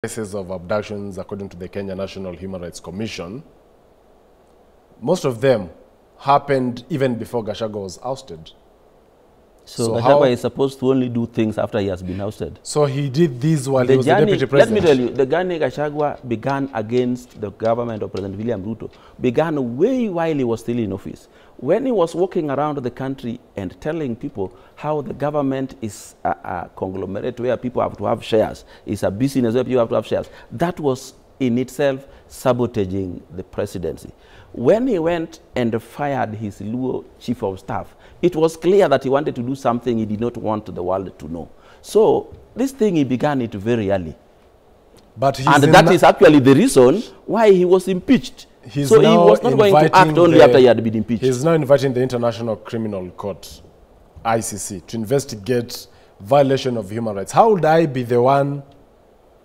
cases of abductions, according to the Kenya National Human Rights Commission, most of them happened even before Gachagua was ousted. So Gachagua is supposed to only do things after he has been ousted. So he did this while he was the deputy president. Let me tell you, the journey Gachagua began against the government of President William Ruto began way while he was still in office. When he was walking around the country and telling people how the government is a conglomerate where people have to have shares, it's a business where people have to have shares, that was in itself sabotaging the presidency. When he went and fired his Luo chief of staff, it was clear that he wanted to do something he did not want the world to know. So this thing, he began it very early. And that is actually the reason why he was impeached. So he was not going to act only after he had been impeached. He's now inviting the International Criminal Court, ICC, to investigate violation of human rights. How would I be the one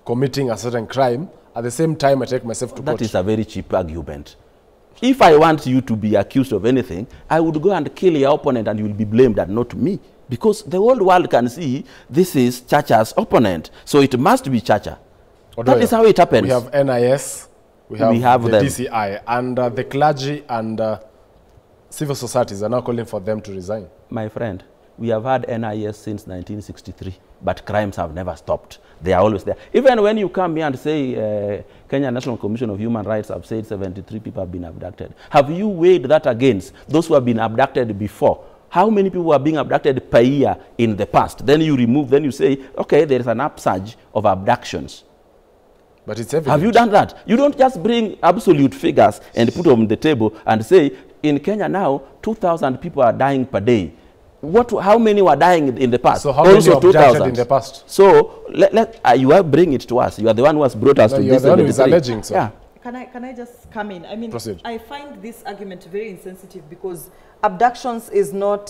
committing a certain crime, at the same time I take myself to court? That is a very cheap argument. If I want you to be accused of anything, I would go and kill your opponent and you will be blamed and not me. Because the whole world can see this is Chacha's opponent. So it must be Chacha. That is how it happens. We have NIS, we have the DCI, and the clergy and civil societies are now calling for them to resign. My friend, we have had NIS since 1963, but crimes have never stopped. They are always there. Even when you come here and say Kenya National Commission of Human Rights have said 73 people have been abducted, have you weighed that against those who have been abducted before? How many people are being abducted per year in the past? Then you remove, then you say, okay, there is an upsurge of abductions. But it's evident. Have you done that? You don't just bring absolute figures and put them on the table and say, in Kenya now, 2,000 people are dying per day. How many were dying in the past? So how many were abducted in the past? So you bring it to us. You are the one who has brought us to this. You are the one who is alleging so. Yeah. Can I just come in? I mean, proceed. I find this argument very insensitive because abductions is not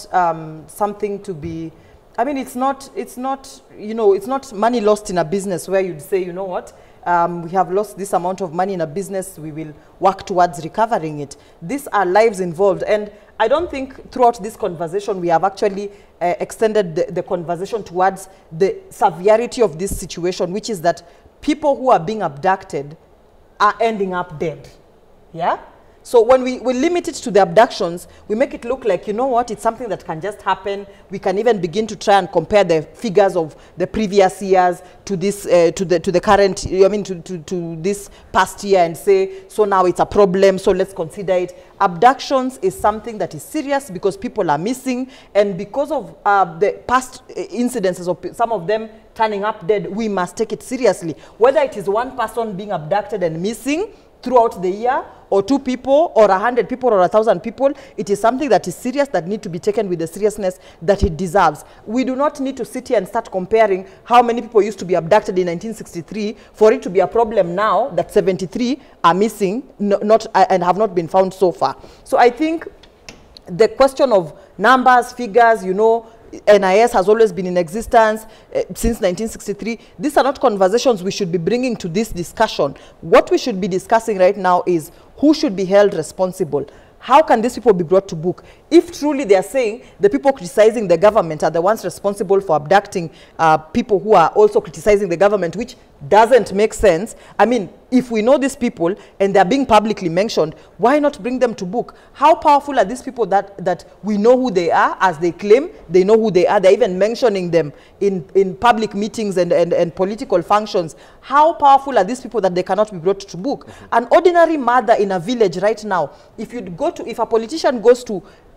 something to be. I mean, it's not money lost in a business where you'd say, you know what, we have lost this amount of money in a business, we will work towards recovering it. These are lives involved. And I don't think throughout this conversation we have actually extended the conversation towards the severity of this situation, which is that people who are being abducted are ending up dead. Yeah? So when we limit it to the abductions, we make it look like, you know what, it's something that can just happen. We can even begin to try and compare the figures of the previous years to this, to the current, I mean, to this past year and say, so now it's a problem, so let's consider it. Abductions is something that is serious because people are missing, and because of the past incidences of some of them turning up dead, we must take it seriously. Whether it is one person being abducted and missing throughout the year, or 2 people, or 100 people, or 1,000 people, it is something that is serious, that need to be taken with the seriousness that it deserves. We do not need to sit here and start comparing how many people used to be abducted in 1963 for it to be a problem now that 73 are missing and have not been found so far. So I think the question of numbers, figures, you know, NIS has always been in existence since 1963. These are not conversations we should be bringing to this discussion. What we should be discussing right now is who should be held responsible. How can these people be brought to book? If truly they are saying the people criticizing the government are the ones responsible for abducting people who are also criticizing the government, which doesn't make sense. I mean, if we know these people and they're being publicly mentioned, why not bring them to book? How powerful are these people that we know who they are, as they claim they know who they are? They're even mentioning them in public meetings and political functions. How powerful are these people that they cannot be brought to book? An ordinary mother in a village right now, if a politician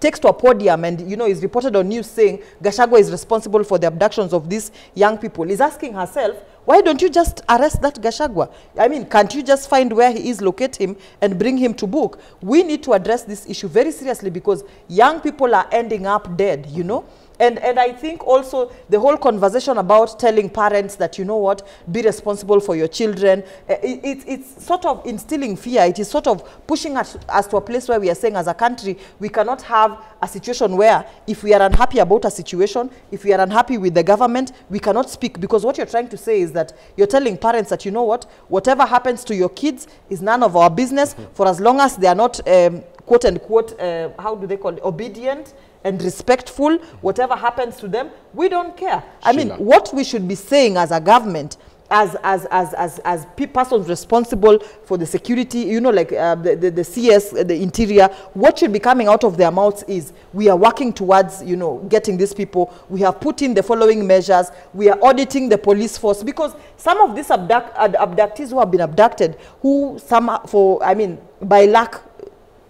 takes to a podium and, you know, is reported on news saying Gachagua is responsible for the abductions of these young people, is asking herself, why don't you just arrest that Gachagua? I mean, can't you just find where he is, locate him, and bring him to book? We need to address this issue very seriously because young people are ending up dead, you know? And I think also the whole conversation about telling parents that, you know what, be responsible for your children, it's sort of instilling fear. It is sort of pushing us to a place where we are saying as a country, we cannot have a situation where if we are unhappy about a situation, if we are unhappy with the government, we cannot speak, because what you're trying to say is that you're telling parents that, you know what, whatever happens to your kids is none of our business, for as long as they are not, quote unquote, how do they call it, obedient and respectful, whatever happens to them, we don't care. I mean, what we should be saying as a government as persons responsible for the security, you know, like the CS, the interior, what should be coming out of their mouths is, we are working towards, you know, getting these people. We have put in the following measures. We are auditing the police force, because some of these abductees who have been abducted, who by luck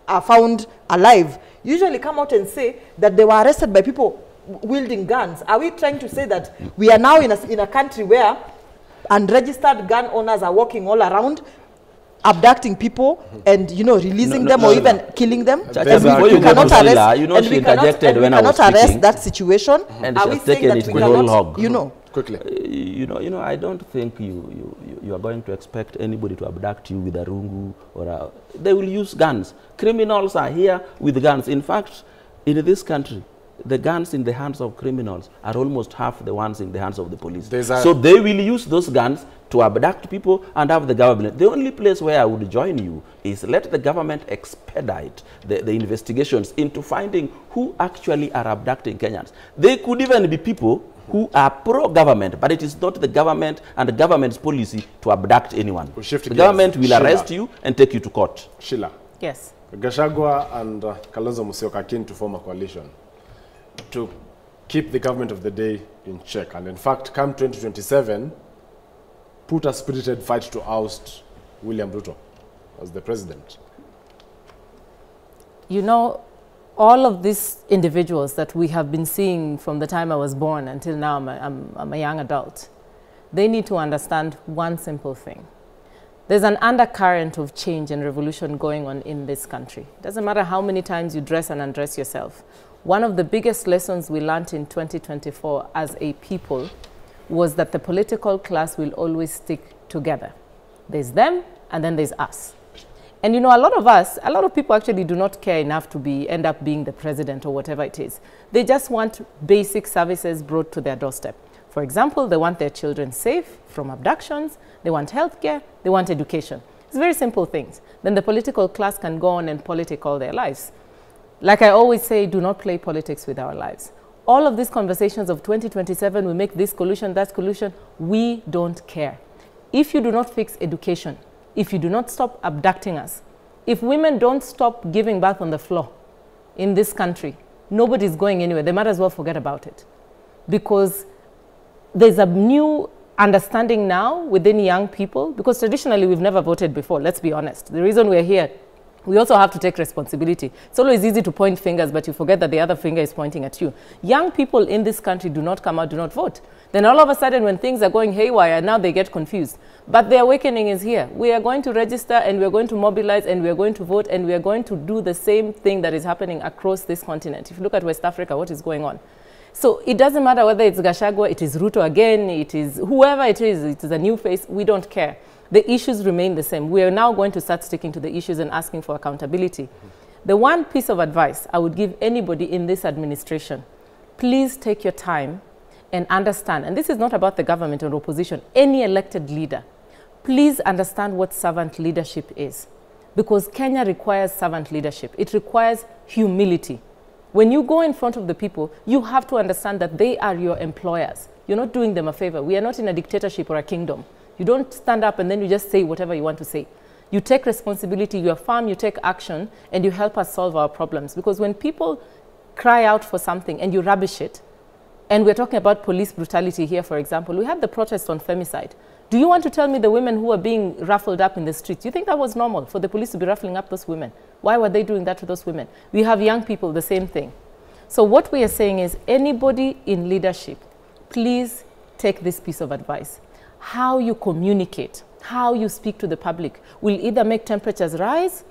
are found alive, usually come out and say that they were arrested by people wielding guns. Are we trying to say that we are now in a country where unregistered gun owners are walking all around, abducting people and, you know, releasing them or even killing them? Before you cannot arrest, you know, she interjected when I was speaking. Arrest that situation. And she has taken it with whole hog. You know, quickly. You know, I don't think you are going to expect anybody to abduct you with a rungu or they will use guns. Criminals are here with guns. In fact, in this country, the guns in the hands of criminals are almost half the ones in the hands of the police. So they will use those guns to abduct people and have the government. The only place where I would join you is let the government expedite the investigations into finding who actually are abducting Kenyans. They could even be people who are pro-government, but it is not the government and the government's policy to abduct anyone. The government will arrest you and take you to court. Sheila. Yes. Gachagua and Kalonzo Musyoka are keen to form a coalition to keep the government of the day in check, and in fact, come 2027, put a spirited fight to oust William Ruto as the president. You know, all of these individuals that we have been seeing from the time I was born until now, I'm a young adult, they need to understand one simple thing. There's an undercurrent of change and revolution going on in this country. It doesn't matter how many times you dress and undress yourself. One of the biggest lessons we learned in 2024 as a people was that the political class will always stick together. There's them, and then there's us. And you know, a lot of people actually do not care enough to end up being the president or whatever it is. They just want basic services brought to their doorstep. For example, they want their children safe from abductions, they want healthcare, they want education. It's very simple things. Then the political class can go on and politic all their lives. Like I always say, do not play politics with our lives. All of these conversations of 2027, we make this collusion, that collusion, we don't care. If you do not fix education, if you do not stop abducting us, if women don't stop giving birth on the floor in this country, nobody's going anywhere. They might as well forget about it. Because there's a new understanding now within young people, because traditionally we've never voted before, let's be honest. The reason we're here, we also have to take responsibility. It's always easy to point fingers, but you forget that the other finger is pointing at you. Young people in this country do not come out, do not vote. Then all of a sudden when things are going haywire, now they get confused. But the awakening is here. We are going to register and we're going to mobilize and we're going to vote and we're going to do the same thing that is happening across this continent. If you look at West Africa, what is going on? So it doesn't matter whether it's Gachagua, it is Ruto again, it is whoever it is a new face, we don't care. The issues remain the same. We are now going to start sticking to the issues and asking for accountability. The one piece of advice I would give anybody in this administration, please take your time and understand, and this is not about the government or opposition, any elected leader, please understand what servant leadership is. Because Kenya requires servant leadership. It requires humility. When you go in front of the people, you have to understand that they are your employers. You're not doing them a favor. We are not in a dictatorship or a kingdom. You don't stand up and then you just say whatever you want to say. You take responsibility, you are firm, you take action, and you help us solve our problems. Because when people cry out for something and you rubbish it, and we're talking about police brutality here, for example, we had the protest on femicide. Do you want to tell me the women who are being ruffled up in the streets, do you think that was normal for the police to be ruffling up those women? Why were they doing that to those women? We have young people, the same thing. So what we are saying is, anybody in leadership, please take this piece of advice. How you communicate, how you speak to the public will either make temperatures rise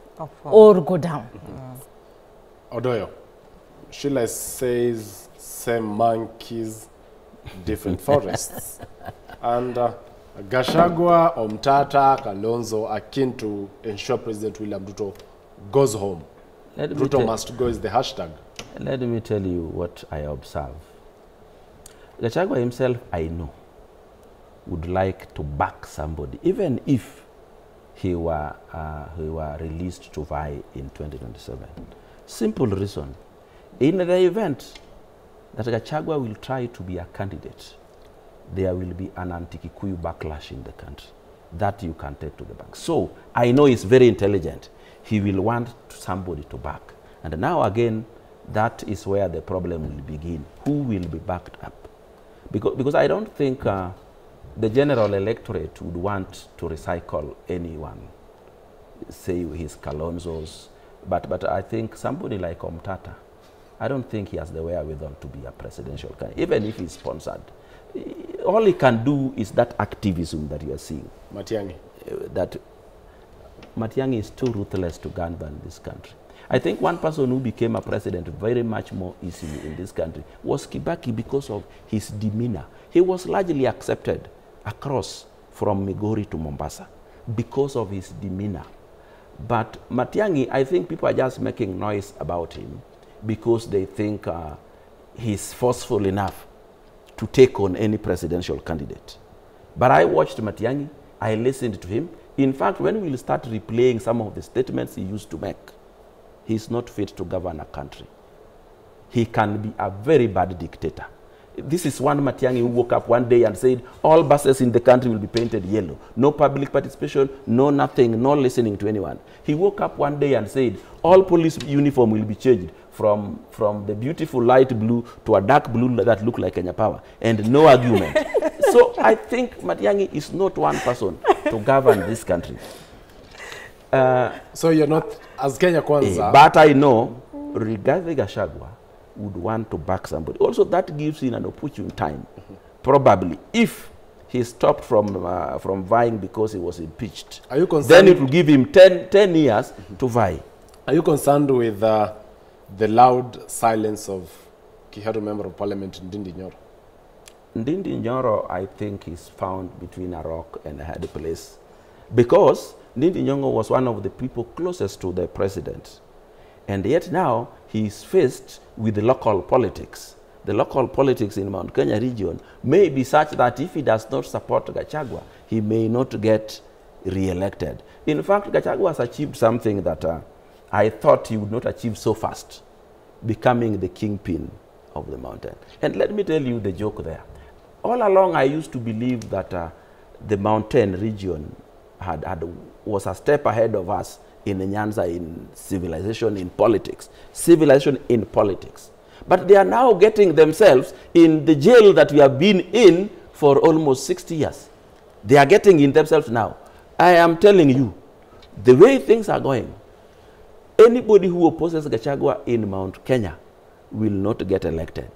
or go down. Odoyo, Sheila says same monkeys, different forests. And Gachagua, Omtata, Kalonzo are keen to ensure President William Ruto goes home. Ruto must go is the hashtag. Let me tell you what I observe. Gachagua himself, I know, would like to back somebody, even if he were released to vie in 2027. Simple reason. In the event that Gachagua will try to be a candidate, there will be an anti-Kikuyu backlash in the country. That you can take to the bank. So I know he's very intelligent. He will want somebody to back. And now again, that is where the problem will begin. Who will be backed up? Because I don't think the general electorate would want to recycle anyone, say his Kalonzos. But I think somebody like Omtata, I don't think he has the wherewithal to be a presidential candidate, even if he's sponsored. All he can do is that activism that you are seeing. Matiang'i. That Matiang'i is too ruthless to gun ban this country. I think one person who became a president very much more easily in this country was Kibaki because of his demeanor. He was largely accepted across from Migori to Mombasa because of his demeanor. But Matiang'i, I think people are just making noise about him because they think he's forceful enough to take on any presidential candidate. But I watched Matiang'i, I listened to him. In fact, when we will start replaying some of the statements he used to make, he's not fit to govern a country. He can be a very bad dictator. This is one Matiang'i who woke up one day and said, all buses in the country will be painted yellow. No public participation, no nothing, no listening to anyone. He woke up one day and said, all police uniform will be changed from the beautiful light blue to a dark blue that look like Kenya Power, and no argument. So I think Matiang'i is not one person to govern this country. So you're not, as Kenya Kwanza. But I know Rigathi Gachagua would want to back somebody. Also, that gives him an opportune time, probably, if he stopped from vying because he was impeached. Are you concerned? Then it will give him 10 years to vie. Are you concerned with the loud silence of Kiharu Member of Parliament, Ndindi Nyoro? Ndindi Nyoro, I think, is found between a rock and a hard place. Because Ndindi Nyoro was one of the people closest to the president. And yet now, he is faced with the local politics. The local politics in Mount Kenya region may be such that if he does not support Gachagua, he may not get re-elected. In fact, Gachagua has achieved something that I thought he would not achieve so fast, becoming the kingpin of the mountain. And let me tell you the joke there. All along, I used to believe that the mountain region was a step ahead of us in Nyanza, in civilization, in politics. Civilization in politics. But they are now getting themselves in the jail that we have been in for almost 60 years. They are getting in themselves now. I am telling you, the way things are going, anybody who opposes Gachagua in Mount Kenya will not get elected.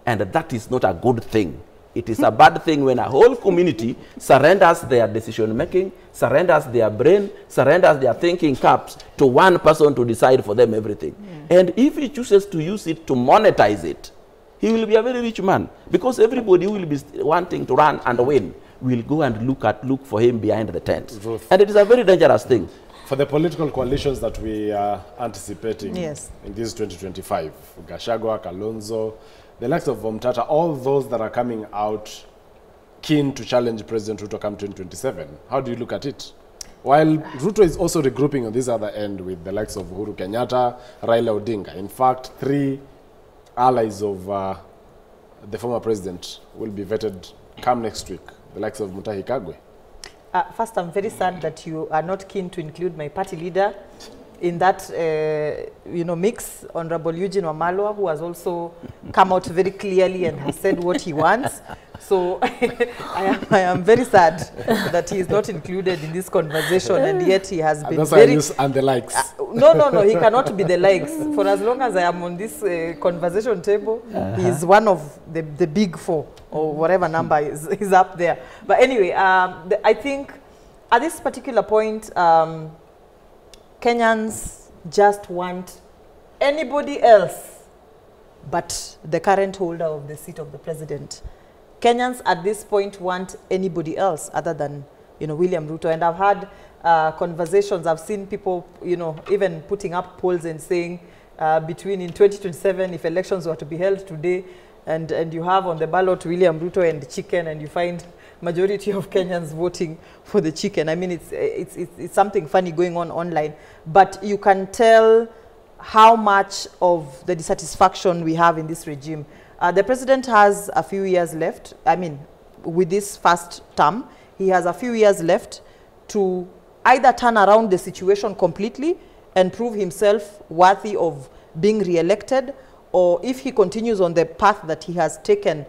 And that is not a good thing. It is a bad thing when a whole community surrenders their decision-making, surrenders their brain, surrenders their thinking caps to one person to decide for them everything. Yeah. And if he chooses to use it to monetize it, he will be a very rich man. Because everybody who will be wanting to run and win will go and look for him behind the tent. And it is a very dangerous thing. For the political coalitions that we are anticipating in this 2025, Gachagua, Kalonzo, the likes of Omtata, all those that are coming out keen to challenge President Ruto come 2027, how do you look at it? While Ruto is also regrouping on this other end with the likes of Uhuru Kenyatta, Raila Odinga. In fact, 3 allies of the former president will be vetted come next week, the likes of Mutahi Kagwe. First, I'm very sad that you are not keen to include my party leader in that mix, Honorable Eugene Wamalwa, who has also come out very clearly and has said what he wants. So I am very sad that he is not included in this conversation, and yet he has been very... And the likes. No, he cannot be the likes. For as long as I am on this conversation table, he is one of the big 4, or whatever number is up there. But anyway, I think at this particular point, Kenyans just want anybody else but the current holder of the seat of the president. Kenyans at this point want anybody else other than, William Ruto. And I've had conversations, I've seen people, even putting up polls and saying between in 2027, if elections were to be held today, and you have on the ballot William Ruto and chicken, and you find majority of Kenyans voting for the chicken. I mean, it's something funny going on online, but you can tell how much of the dissatisfaction we have in this regime. The president has a few years left. I mean, with this first term. He has a few years left to either turn around the situation completely and prove himself worthy of being re-elected, or if he continues on the path that he has taken,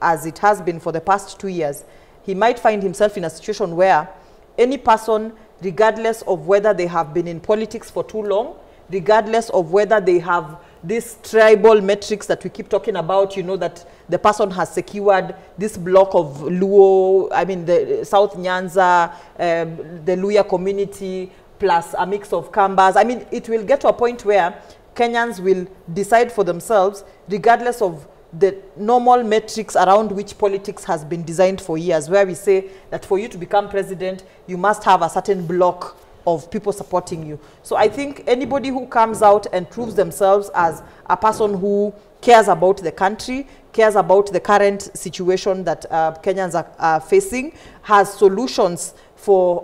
as it has been for the past 2 years, he might find himself in a situation where any person, regardless of whether they have been in politics for too long, regardless of whether they have this tribal metrics that we keep talking about, you know, that the person has secured this block of Luo, I mean the South Nyanza, the Luya community, plus a mix of Kambas. I mean, it will get to a point where Kenyans will decide for themselves, regardless of the normal metrics around which politics has been designed for years, where we say that for you to become president, you must have a certain block of people supporting you. So I think anybody who comes out and proves themselves as a person who cares about the country, cares about the current situation that Kenyans are facing, has solutions for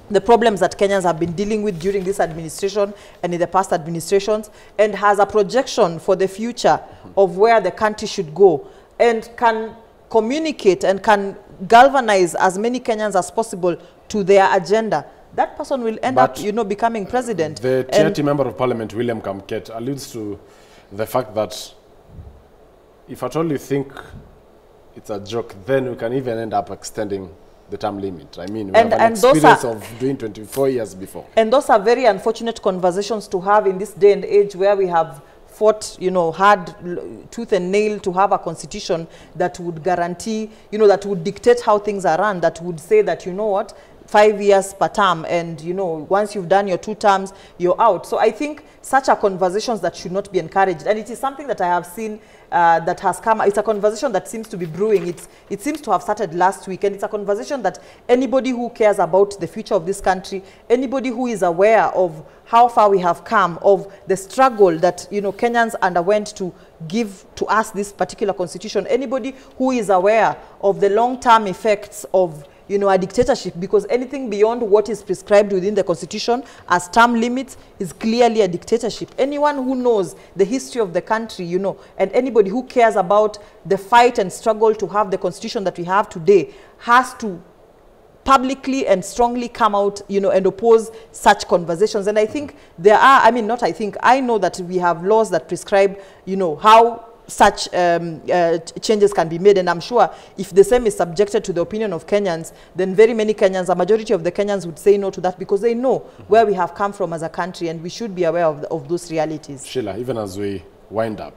the problems that Kenyans have been dealing with during this administration and in the past administrations, and has a projection for the future of where the country should go, and can communicate and can galvanize as many Kenyans as possible to their agenda, that person will end up, you know, becoming president. The TRT Member of Parliament, William Kamket, alludes to the fact that if at all you think it's a joke, then we can even end up extending the term limit. I mean, we have an experience of doing 24 years before. And those are very unfortunate conversations to have in this day and age where we have fought, you know, hard tooth and nail to have a constitution that would guarantee, you know, that would dictate how things are run, that would say that, you know what, 5 years per term, and, you know, once you've done your 2 terms, you're out. So I think such are conversations that should not be encouraged. And it is something that I have seen that has come. It's a conversation that seems to be brewing. It seems to have started last week, and it's a conversation that anybody who cares about the future of this country, anybody who is aware of how far we have come, of the struggle that, you know, Kenyans underwent to give to us this particular constitution, anybody who is aware of the long-term effects of, you know, a dictatorship, because anything beyond what is prescribed within the constitution as term limits is clearly a dictatorship. Anyone who knows the history of the country, you know, and anybody who cares about the fight and struggle to have the constitution that we have today has to publicly and strongly come out, you know, and oppose such conversations. And I think there are, I mean, not I think, I know that we have laws that prescribe, you know, how such changes can be made, and I'm sure if the same is subjected to the opinion of Kenyans, then very many Kenyans, a majority of the Kenyans would say no to that, because they know where we have come from as a country, and we should be aware of those realities. Sheila, even as we wind up,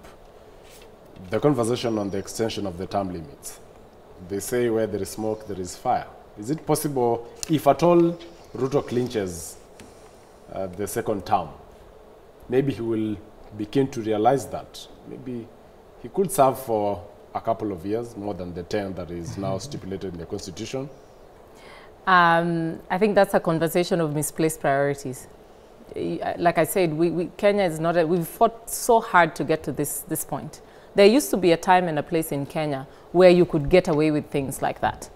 the conversation on the extension of the term limits, they say where there is smoke, there is fire. Is it possible, if at all Ruto clinches the second term, maybe he will begin to realize that maybe he could serve for a couple of years, more than the 10 that is now stipulated in the Constitution? I think that's a conversation of misplaced priorities. Like I said, Kenya is not, we've fought so hard to get to this point. There used to be a time and a place in Kenya where you could get away with things like that.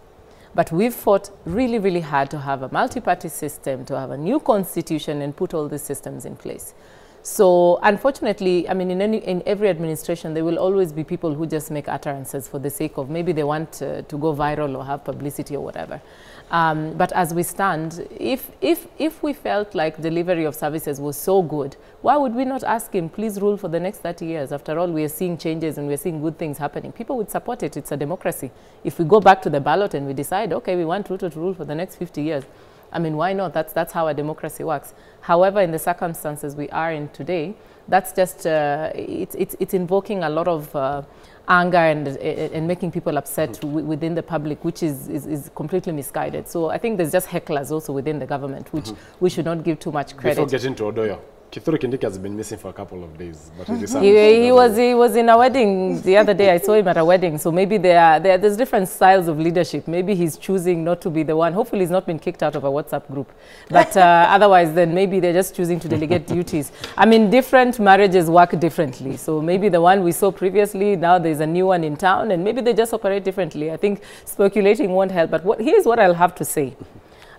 But we've fought really, really hard to have a multi-party system, to have a new constitution, and put all these systems in place. So unfortunately, I mean, in every administration, there will always be people who just make utterances for the sake of, maybe they want to go viral or have publicity or whatever. But as we stand, if we felt like delivery of services was so good, why would we not ask him, please rule for the next 30 years? After all, we are seeing changes and we're seeing good things happening. People would support it. It's a democracy. If we go back to the ballot and we decide, okay, we want Ruto to rule for the next 50 years, I mean, why not? That's how a democracy works. However, in the circumstances we are in today, that's just, it's invoking a lot of anger and making people upset within the public, which is completely misguided. So I think there's just hecklers also within the government, which we should not give too much credit. Before getting to Odoyo, Kithure Kindiki has been missing for a couple of days, but he was in a wedding the other day. I saw him at a wedding. So maybe there's different styles of leadership. Maybe he's choosing not to be the one. Hopefully he's not been kicked out of a WhatsApp group. But otherwise, then maybe they're just choosing to delegate duties. I mean, different marriages work differently. So maybe the one we saw previously, now there's a new one in town, and maybe they just operate differently. I think speculating won't help. But here's what I'll have to say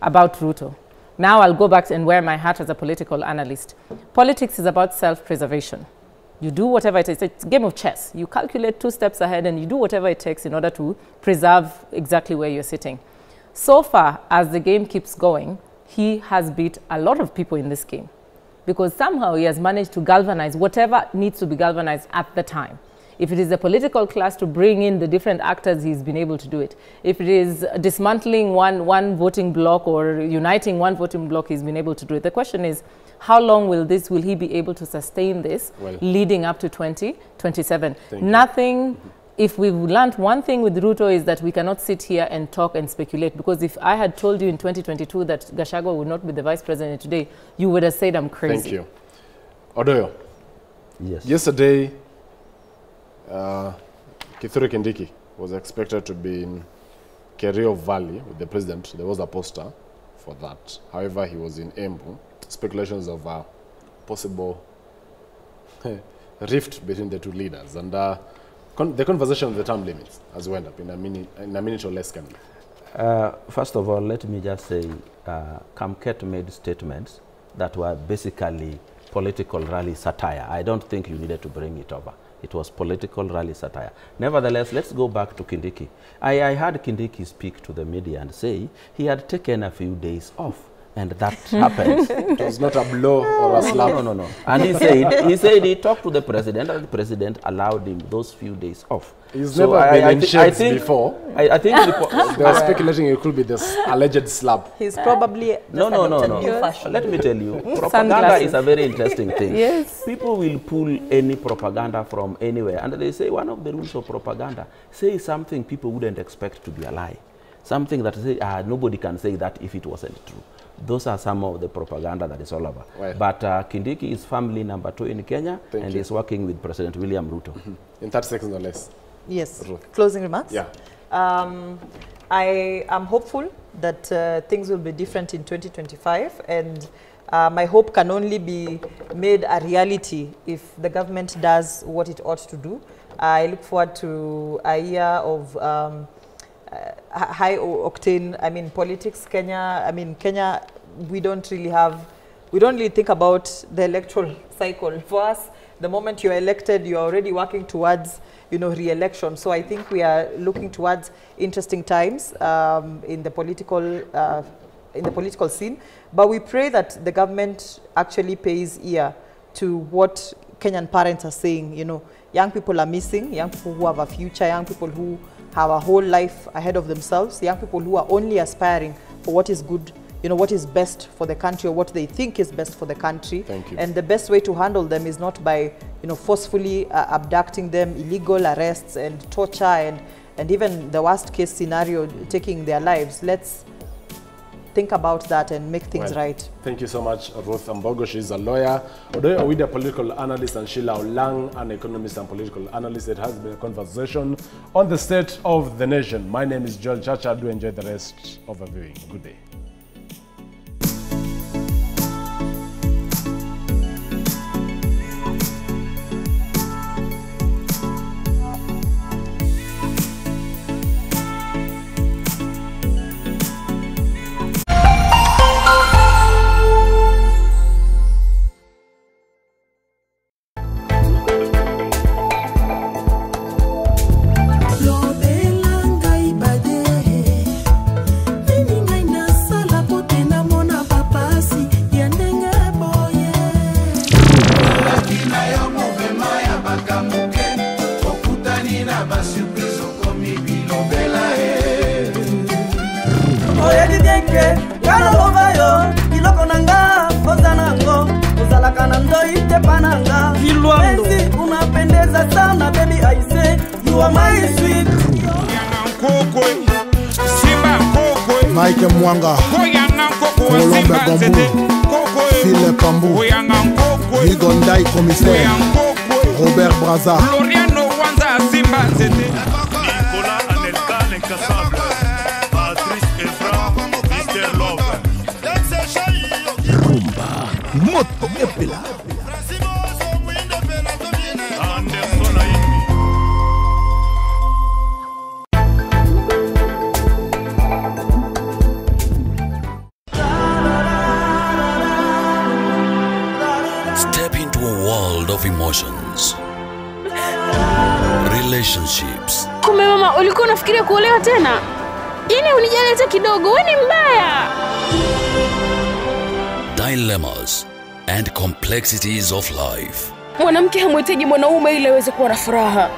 about Ruto. Now I'll go back and wear my hat as a political analyst. Politics is about self-preservation. You do whatever it takes. It's a game of chess. You calculate 2 steps ahead and you do whatever it takes in order to preserve exactly where you're sitting. So far, as the game keeps going, he has beat a lot of people in this game because somehow he has managed to galvanize whatever needs to be galvanized at the time. If it is the political class to bring in the different actors, he's been able to do it. If it is dismantling one voting bloc or uniting one voting bloc, he's been able to do it. The question is, how long will he be able to sustain this leading up to 2027? Nothing. If we've learned one thing with Ruto is that we cannot sit here and talk and speculate, because if I had told you in 2022 that Gachagua would not be the vice president today, you would have said I'm crazy. Thank you. Odoyo. Yes. Yesterday, Kithure Kindiki was expected to be in Kerio Valley with the president. There was a poster for that. However, he was in Embu. Speculations of a possible rift between the two leaders. And the conversation of the term limits has went up in a minute or less. First of all, let me just say, Kamket made statements that were basically political rally satire. I don't think you needed to bring it over. It was political rally satire. Nevertheless, let's go back to Kindiki. I heard Kindiki speak to the media and say he had taken a few days off, and that happened. It was not a blow or a slap. No. And he said he talked to the president, and the president allowed him those few days off. He's never been in shades before. I think they were speculating it could be this alleged slap. He's probably no. Let me tell you, propaganda is a very interesting thing. Yes. People will pull any propaganda from anywhere, and they say one of the rules of propaganda, say something people wouldn't expect to be a lie. Something that say, nobody can say that if it wasn't true. Those are some of the propaganda that is all over. Right. But Kindiki is family number 2 in Kenya, and is working with President William Ruto. In 30 seconds or less. Yes. Closing remarks? Yeah. I am hopeful that things will be different in 2025, and my hope can only be made a reality if the government does what it ought to do. I look forward to a year of high octane, politics. Kenya, we don't really think about the electoral cycle. For us, the moment you're elected, you're already working towards, re-election. So I think we are looking towards interesting times in the political scene. But we pray that the government actually pays ear to what Kenyan parents are saying. Young people are missing, young people who have a future, young people who have a whole life ahead of themselves, young people who are only aspiring for what is good, what is best for the country, or what they think is best for the country. Thank you. And the best way to handle them is not by, forcefully abducting them, illegal arrests and torture, and even the worst case scenario, taking their lives. Let's think about that and make things right. Thank you so much, Ruth Ambogo. She's a lawyer. Odoyo Owida, a political analyst, and Sheila Olang, an economist and political analyst. It has been a conversation on the state of the nation. My name is Joel Chacha. Do enjoy the rest of the viewing. Good day. Unapendeza sana baby, I say you are my sweet. Mike Mwanga, Colombe Gombu, Phil Pambou, Vigondai Commissaire, Robert Braza, Nicolas Anelka, l'incassable, Patrice Evra, Mr. Love. Rumba, Moto Epila. Anderson Aimi. Step into a world of emotions, relationships. Kumbe mama, ulikuwa unafikiria kuolewa tena? Yaani unijali hata kidogo, wewe ni mbaya. Dilemmas and complexities of life. Mwanamke hamhitaji mwanaume ili aweze kuwa na furaha.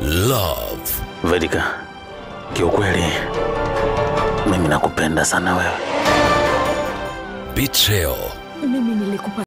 Love. Vedika, kiukweli mimi nakupenda sana wewe. Betrayal. Mimi nilikupa